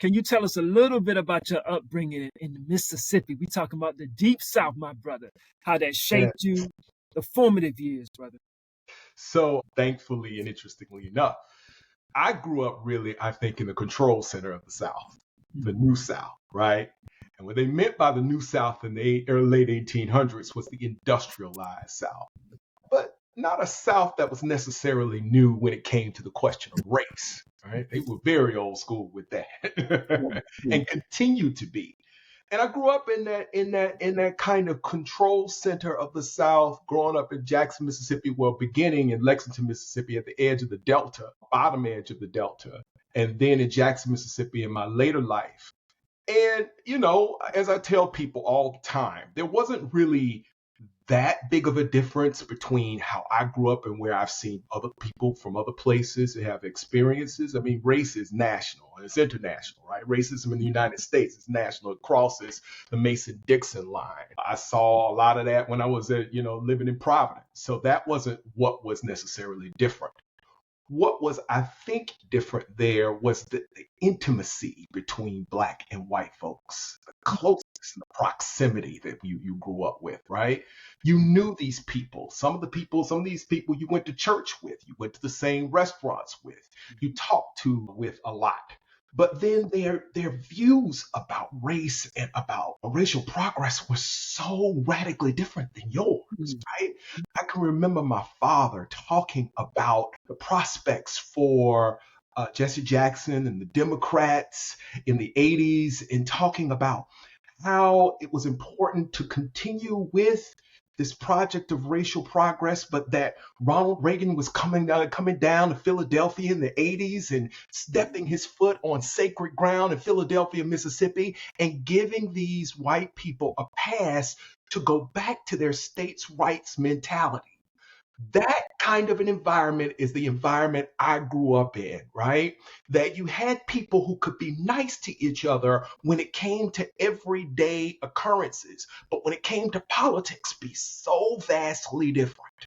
Can you tell us a little bit about your upbringing in Mississippi? We talking about the deep South, my brother, how that Yeah. shaped you, the formative years, brother. So thankfully and interestingly enough, I grew up really, I think, in the control center of the South, the New South, right? And what they meant by the New South in the early late 1800s was the industrialized South, but not a South that was necessarily new when it came to the question of race. Right? They were very old school with that, and continue to be. And I grew up in that kind of control center of the South, growing up in Jackson, Mississippi, well, beginning in Lexington, Mississippi, at the edge of the Delta, bottom edge of the Delta, and then in Jackson, Mississippi, in my later life. And, as I tell people all the time, there wasn't really that big of a difference between how I grew up and where I've seen other people from other places that have experiences. I mean, race is national and it's international, right? Racism in the United States is national. It crosses the Mason-Dixon line. I saw a lot of that when I was living in Providence. So that wasn't what was necessarily different. What was, I think, different there was the intimacy between Black and white folks, the closeness and the proximity that you grew up with, right? You knew these people. Some of these people you went to church with, you went to the same restaurants with, you talked to with a lot. But then their views about race and about racial progress were so radically different than yours, right? I can remember my father talking about the prospects for Jesse Jackson and the Democrats in the 80s, and talking about how it was important to continue with this project of racial progress, but that Ronald Reagan was coming down to Philadelphia in the 80s and stepping his foot on sacred ground in Philadelphia, Mississippi, and giving these white people a pass to go back to their states' rights mentality. That kind of an environment is the environment I grew up in, right? That you had people who could be nice to each other when it came to everyday occurrences, but when it came to politics, be so vastly different.